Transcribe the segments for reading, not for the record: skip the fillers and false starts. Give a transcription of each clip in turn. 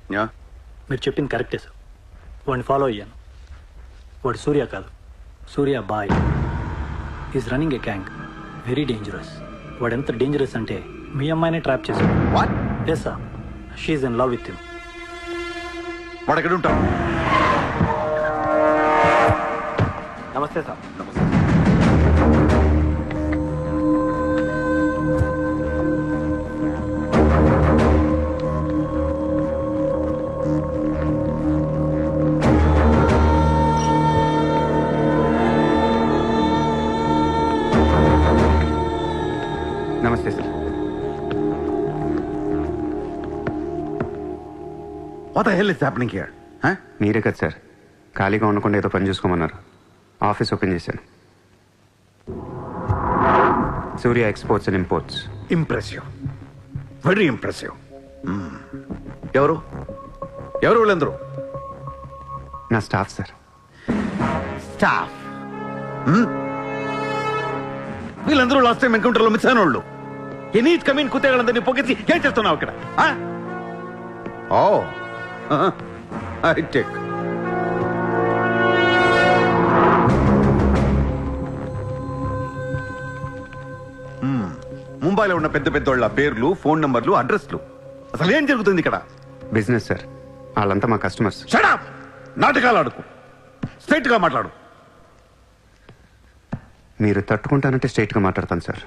మీరు చెప్పింది కరెక్టే సార్. వాడిని ఫాలో అయ్యాను. వాడు సూర్య కాదు, Surya bhai. Is running a gang, very dangerous. వాడు ఎంత డేంజరస్ అంటే మీ అమ్మాయినే ట్రాప్ చేశాడు. Yes sir, she's in love with him. వాడు ఎక్కడ ఉంటాడు? నమస్తే సార్. నమస్తే sir. What the hell is happening here? మీరే కదా సార్ ఖాళీగా ఉండకుండా ఏదో పని చూసుకోమన్నారు. ఆఫీస్ ఓపెన్ చేశాను. Surya exports and imports. Impressive, very impressive. ఎవరు ఎవరు వీళ్ళందరూ? నా స్టాఫ్ సార్. స్టాఫ్? వీళ్ళందరూ లాస్ట్ టైం ఎన్కౌంటర్లో మిస్ అయిన వాళ్ళు. ఎనీ కమీన్ కుత్తేగాళ్ళందరినీ పొగేసి ఏం చేస్తున్నావు ఇక్కడ? Oh I take. ముంబైలో ఉన్న పెద్ద పెద్దోళ్ళ పేర్లు, ఫోన్ నంబర్లు, అడ్రస్లు. అసలు ఏం జరుగుతుంది ఇక్కడ? Business sir. వాళ్ళంతా మా కస్టమర్స్. Shut up! నాటకాలు ఆడుకు, స్ట్రైట్ గా మాట్లాడు. మీరు తట్టుకుంటానంటే స్ట్రైట్గా మాట్లాడతాను సార్.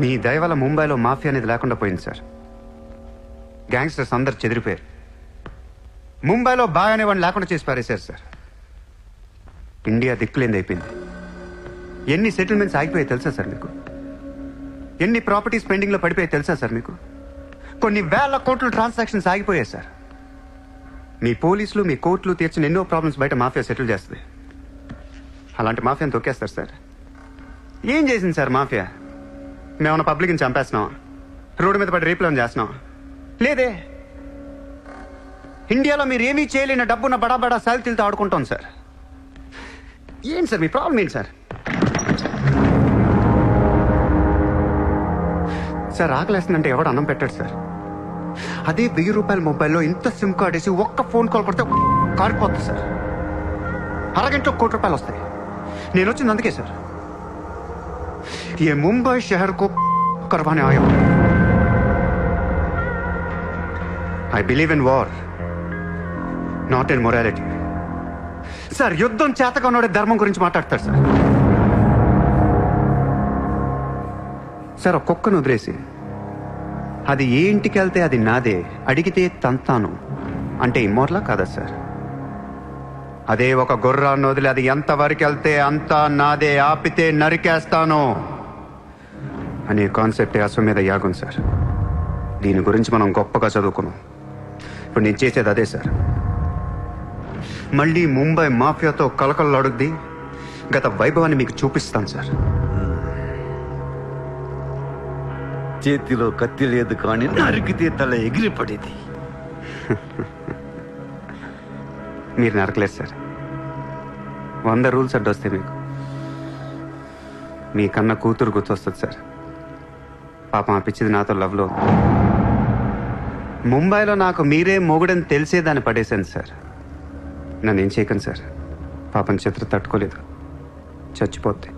మీ దయ వల్ల ముంబైలో మాఫియా అనేది లేకుండా పోయింది సార్. గ్యాంగ్స్టర్స్ అందరు చెదిరిపోయారు. ముంబైలో బాయ్ అనేవాడిని లేకుండా చేసి పారేశారు సార్. ఇండియా దిక్కులేంది అయిపోయింది. ఎన్ని సెటిల్మెంట్స్ ఆగిపోయాయి తెలుసా సార్ మీకు? ఎన్ని ప్రాపర్టీస్ పెండింగ్లో పడిపోయాయి తెలుసా సార్ మీకు? కొన్ని వేల కోట్ల ట్రాన్సాక్షన్స్ ఆగిపోయాయి సార్. మీ పోలీసులు, మీ కోర్టులు తీర్చిన ఎన్నో ప్రాబ్లమ్స్ బయట మాఫియా సెటిల్ చేస్తుంది. అలాంటి మాఫియాని తొక్కేస్తారు సార్. ఏం చేసింది సార్ మాఫియా? మేమన్నా పబ్లిక్ని చంపేస్తున్నాం, రోడ్డు మీద పడి రేపులను చేస్తున్నాం? లేదే. ఇండియాలో మీరు ఏమీ చేయలేని డబ్బున్న బడా సాల్తీలతో ఆడుకుంటాం సార్. ఏంటి సార్ మీ ప్రాబ్లం ఏంటి సార్? సార్ ఆకలేస్తుందంటే ఎవడు అన్నం పెట్టాడు సార్. అదే 1000 రూపాయల మొబైల్లో ఇంత సిమ్ కార్డ్ వేసి ఒక్క ఫోన్ కాల్ కొడితే కారిపోతుంది సార్. అరగంటలో 1 కోటి రూపాయలు వస్తాయి. నేను వచ్చింది అందుకే సార్. ये मुंबई शहर को करवाने आया हूं. I believe in war, not in morality. Sir యుద్ధం చేతగా ఉన్నోడే ధర్మం గురించి మాట్లాడతారు సార్. సార్ ఒక కుక్కను వదిలేసి అది ఏ ఇంటికి వెళ్తే అది నాదే, అడిగితే తంతాను అంటే ఇమ్మోర్లా కాదా సార్? అదే ఒక గుర్రాన్ని వదిలి అది ఎంతవరకు వెళ్తే అంతా నాదే, ఆపితే నరికేస్తాను అనే కాన్సెప్టే అశ్వమేధ యాగం సార్. దీని గురించి మనం గొప్పగా చదువుకున్నాం. ఇప్పుడు నేను చేసేది అదే సార్. మళ్ళీ ముంబై మాఫియాతో కలకలలాడుద్ది గత వైభవాన్ని మీకు చూపిస్తాను సార్. చేతిలో కత్తి లేదు కానీ నరికితే తల ఎగిరిపడేది. మీరు నరకలేదు సార్. 100 రూల్స్ అడ్డొస్తాయి మీకు. మీ కన్న కూతురు గుర్తొస్తుంది సార్. పాపం ఆ పిచ్చిది నాతో లవ్లో. ముంబైలో నాకు మీరే మొగుడని తెలిసేదాన్ని పడేశాను సార్. నన్ను ఏం చేయకండి సార్. పాపం చిత్ర తట్టుకోలేదు, చచ్చిపోద్ది.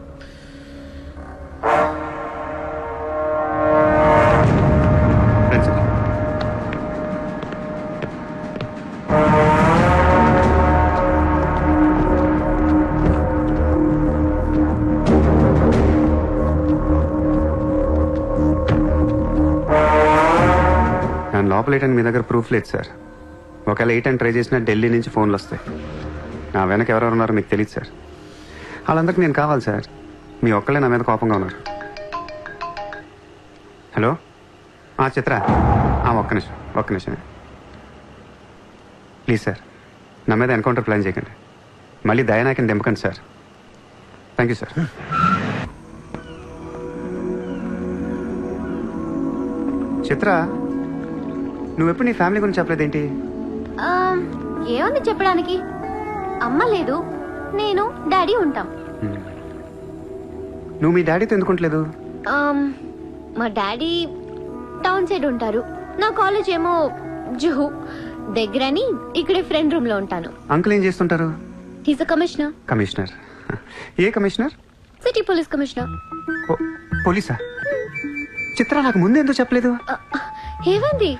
నేను లోపలేయడానికి మీ దగ్గర ప్రూఫ్ లేదు సార్. ఒకవేళ 8 అని ట్రై చేసినా ఢిల్లీ నుంచి ఫోన్లు వస్తాయి. నా వెనక ఎవరెవరు ఉన్నారో మీకు తెలియదు సార్. వాళ్ళందరికీ నేను కావాలి సార్. మీ ఒక్కళ్ళే నా మీద కోపంగా ఉన్నారు. హలో చిత్ర, ఒక్క నిమిషం ప్లీజ్ సార్. నా మీద ఎన్కౌంటర్ ప్లాన్ చేయకండి. మళ్ళీ దయానాయకని దింపకండి sir. Thank you sir. Chitra, నువ్వెప్పుడు నీ ఫ్యామిలీ గురించి చెప్పలేదేంటి? ఏముంది చెప్పడానికి? అమ్మ లేదు, నేను డాడీ ఉంటాం. నువ్వు మీ డాడీతో ఎందుకుంటలేదు? మా డాడీ టౌన్ సైడ్ ఉంటారు, నా కాలేజ్ ఏమో జుహు దగ్గరని ఇక్కడే ఫ్రెండ్ రూమ్ లో ఉంటాను. అంకుల్ ఏం చేస్తుంటారు? He's a commissioner. కమిషనర్? ఏ కమిషనర్? City police commissioner. పోలీసా? చిత్ర నాకు ముందు ఎందుకు చెప్పలేదు? ఏమైంది?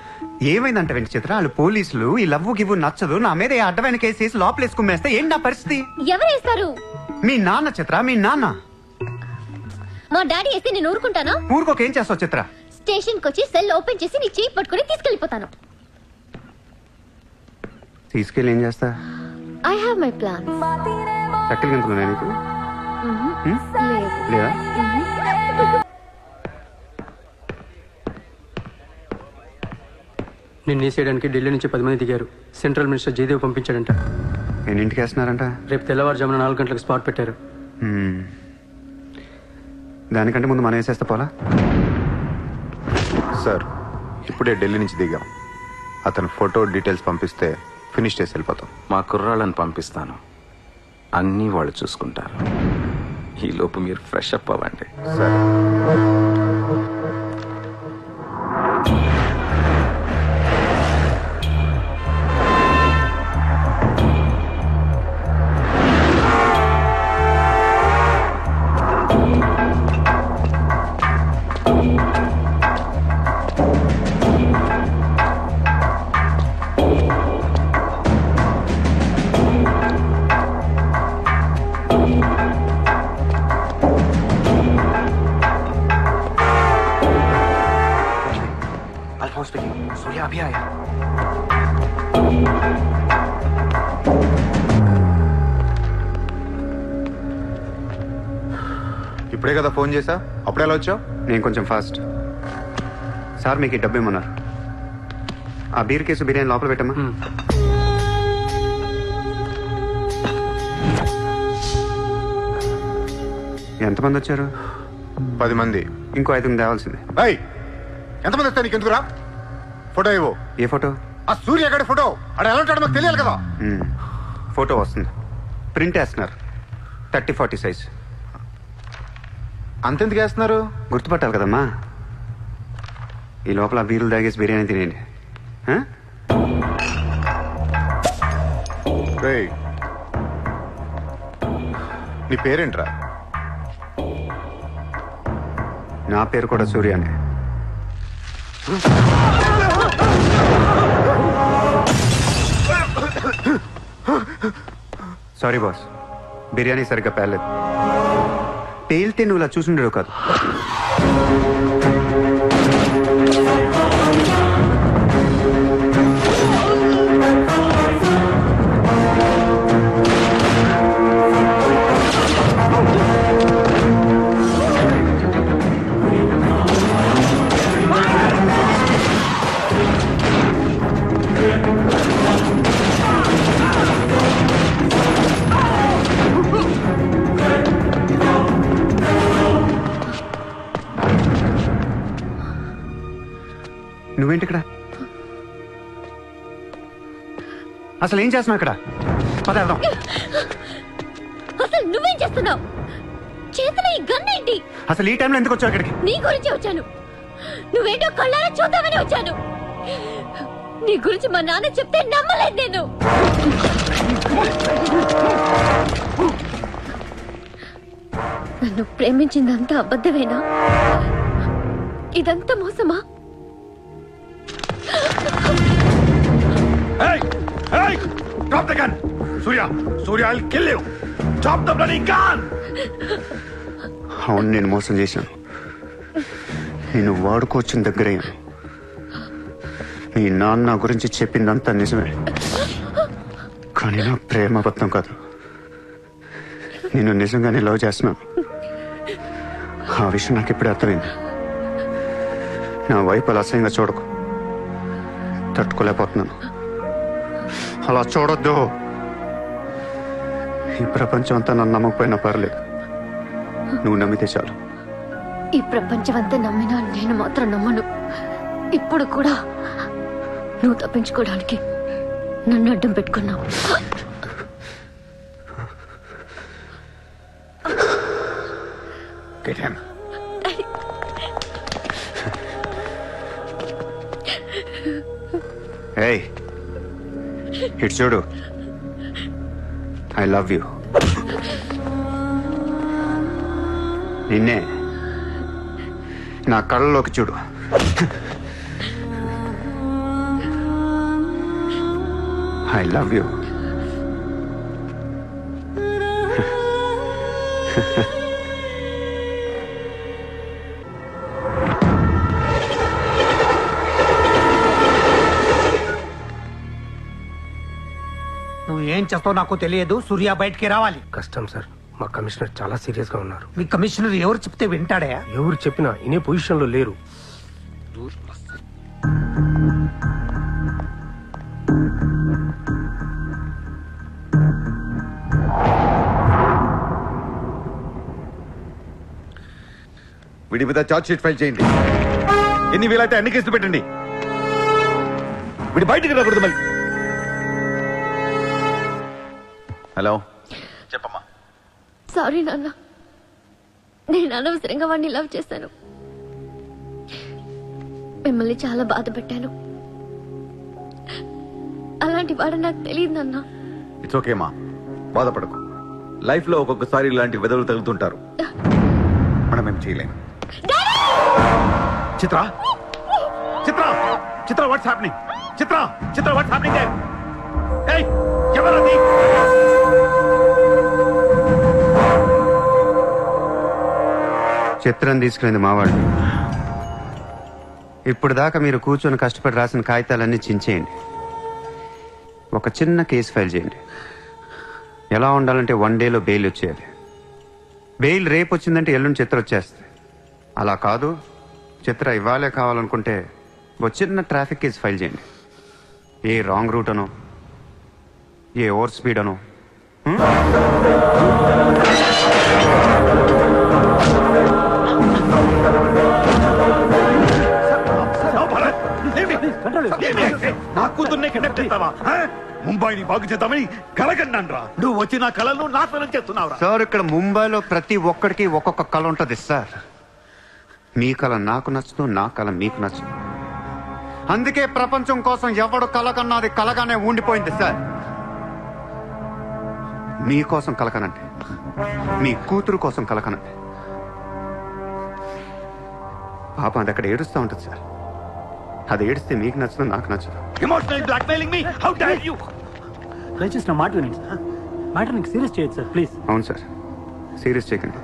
ఏమైందంట వెంట చిత్ర, వాళ్ళు పోలీసులు ఈ లవ్వు గివ్వు నచ్చదు, నా మీద ఏ అడ్డమైన కేసు వేసి లోపలేసుకుమ్మేస్తే ఏంటి నా పరిస్థితి? ఎవరు వేస్తారు? మీ నాన్న చిత్ర, మీ నాన్న. మా డాడీ వేస్తే నేను ఊరుకుంటానా? ఊరుకోక ఏం చేస్తావు చిత్ర? స్టేషన్ కి వచ్చి సెల్ ఓపెన్ చేసి నీ చేయి పట్టుకుని తీసుకెళ్లిపోతాను. తీసుకెళ్ళి ఏం చేస్తా? I have my plan. చక్కలు గంతున్నా నీకు? లేదు. లేదా? నిన్ను వేసేయడానికి ఢిల్లీ నుంచి 10 మంది దిగారు. సెంట్రల్ మినిస్టర్ జయదేవ్ పంపించాడంట. ఎన్నింటికి వేస్తున్నారంట? రేపు తెల్లవారుజామున 4 గంటలకు స్పాట్ పెట్టారు. దానికంటే ముందు మనం వేసేస్తే పోలా? సార్, ఇప్పుడే ఢిల్లీ నుంచి దిగాం. అతను ఫోటో డీటెయిల్స్ పంపిస్తే ఫినిష్ చేసి వెళ్ళిపోతాం. మా కుర్రాళ్ళని పంపిస్తాను, అన్నీ వాళ్ళు చూసుకుంటారు. ఈలోపు మీరు ఫ్రెష్ అప్ అవ్వండి. సరే. सूर्या अभी आया. ఇప్పుడే కదా ఫోన్ చేసా, అప్పుడే ఎలా వచ్చావు? నేను కొంచెం ఫాస్ట్. సార్ మీకు ఈ డబ్బు ఏమన్నారు? ఆ బీర్ కేసు బిర్యానీ లోపల పెట్టమ్మా. ఎంతమంది వచ్చారు? 10 మంది. ఇంకో 5 తేవాల్సింది. ఎంతమంది వస్తా నీకు ఎందుకురా? ఫోటో ఇవ్వు. ఏ ఫోటో? ఆ సూర్యగడి ఫోటో. అక్కడ ఎలా ఉంటాడో మాకు తెలియాలి కదా. ఫోటో వస్తుంది, ప్రింట్ వేస్తున్నారు, 30-40 సైజ్. అంతెందుకు వేస్తున్నారు? గుర్తుపట్టాలి కదమ్మా. ఈ లోపల బీరులు తాగేసి బిర్యానీ తినేయండి. రేయ్, నీ పేరేంట్రా? నా పేరు కూడా సూర్యానే. సారీ బాస్, బిర్యానీ సరిగ్గా పేర్లేదు. పేలితే నువ్వు ఇలా చూసుండేవు కాదు. నువ్వేంటి ఇక్కడ? అసలు ఏం చేస్తున్నావు ఇక్కడ? పద వెళ్దాం. అసలు నువ్వేం చేస్తున్నావు? చేతిలో ఈ గన్ ఏంటి? అసలు ఈ టైంలో ఎందుకు వచ్చావు ఇక్కడికి? నీ గురించి వచ్చాను. నువ్వేంటో కళ్ళారా చూద్దామని వచ్చాను. నీ గురించి మా నాన్న చెప్తే నమ్మలేదు నేను. నన్ను ప్రేమించిందంతా అబద్ధమేనా? ఇదంతా మోసమా? Hey! Hey! Drop the gun! Surya! Surya, I'll kill you! Drop the bloody gun! అవును, నేను మోసం చేశాను. నేను వాడుకోవచ్చిన దగ్గరయ్యాను. మీ నాన్న గురించి చెప్పిందంతా నిజమే, కానీ నా ప్రేమ అబద్ధం కాదు. నేను నిజంగానే లవ్ చేస్తున్నాను. ఆ విషయం నాకు ఇప్పుడే అర్థమైంది. నా వైపు అలా అసహ్యంగా చూడకు, తట్టుకోలేకపోతున్నాను. అలా చూడొద్దు. ఈ ప్రపంచం అంతా నన్ను నమ్మకపోయినా పర్లేదు, నువ్వు నమ్మితే చాలు. ఈ ప్రపంచం అంతా నమ్మినా నేను మాత్రం నమ్మను. ఇప్పుడు కూడా నువ్వు తప్పించుకోవడానికి నన్ను అడ్డం పెట్టుకున్నావు. Get him. ఏయ్ ఇటు చూడు. I love you. నిన్నే నా కళ్ళలోకి చూడు. I love you. నువ్వు ఏం చేస్తావు నాకు తెలియదు. సూర్య బయటికి రావాలి. కష్టం సార్, మా కమిషనర్ చాలా సీరియస్ గా ఉన్నారు. మీ కమిషనర్ ఎవరు చెప్తే వింటాడా? ఎవరు చెప్పినా ఇనే పొజిషన్ లో లేరు. వీడి మీద చార్జ్ షీట్ ఫైల్ చేయండి. ఎన్ని వీలైతే అన్ని కేసులు పెట్టండి. వీడి బయటికి రాకూడదు మళ్ళీ. హలో, చెప్పమ్మా. సారీ నాన్న, నేను అనవసరంగా వాడిని లవ్ చేశాను. మిమ్మల్ని చాలా బాధ పెట్టాను. అలాంటి వాడు నాకు తెలియదు నాన్న. ఇట్స్ ఓకే మా, బాధపడకు. లైఫ్ లో ఒక్కొక్కసారి ఇలాంటి వెదవులు తగులుతుంటారు. మనం ఏం చేయలేం. Chitra, Chitra, Chitra, what's happening? Chitra, Chitra, what's happening there? ఏయ్, ఎవరది? చిత్రం తీసుకునేది మావాళ్ళు. ఇప్పుడు దాకా మీరు కూర్చొని కష్టపడి రాసిన కాగితాలన్నీ చించేయండి. ఒక చిన్న కేసు ఫైల్ చేయండి. ఎలా ఉండాలంటే 1 డేలో బెయిల్ వచ్చేయాలి. బెయిల్ రేపు వచ్చిందంటే ఎల్లుండి చిత్ర వచ్చేస్తుంది. అలా కాదు, చిత్ర ఇవ్వాలే కావాలనుకుంటే ఒక చిన్న ట్రాఫిక్ కేసు ఫైల్ చేయండి. ఏ రాంగ్ రూట్ అనో, ఏ ఓవర్ స్పీడ్ అనో. నా కూతుర్నే కండక్ట్ చేస్తావా? ముంబైని బాగు చేద్దామని కలగన్నాన్రా. నువ్వు వచ్చి నా కళను నాశనం చేస్తున్నావురా. సార్, ఇక్కడ ముంబైలో ప్రతి ఒక్కడికి ఒక్కొక్క కళ ఉంటుంది సార్. మీ కళ నాకు నచ్చదు, నా కళ మీకు నచ్చదు. అందుకే ప్రపంచం కోసం ఎవడు కలకన్నది కలగానే ఉండిపోయింది సార్. మీకోసం కలకనండి, మీ కూతురు కోసం కలకనండి. పాపం అది అక్కడ ఏడుస్తూ ఉంటుంది సార్. అది ఏడిస్తే మీకు నచ్చదు, నాకు నచ్చదు. Emotional blackmailing me, how dare you? దయచేసి నా మాట వినండి సార్. మ్యాటర్ నీకు సీరియస్ చేయొచ్చు సార్, ప్లీజ్. అవును సార్, సీరియస్ చేయకండి.